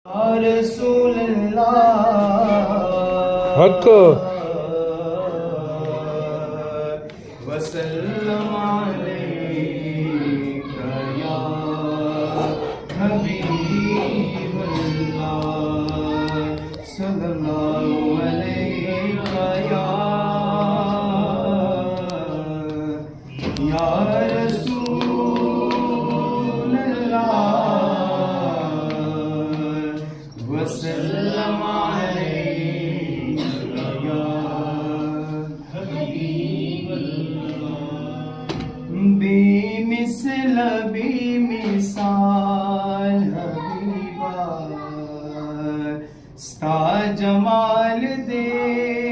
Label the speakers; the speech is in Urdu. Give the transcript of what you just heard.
Speaker 1: یا رسول اللہ
Speaker 2: حق
Speaker 1: وسلم علیک یا حبیب اللہ صلی اللہ علیک یا رسول اللہ وسلم علیک یا حبیب بے مثل بے مثال حبیبا ستا جمال دے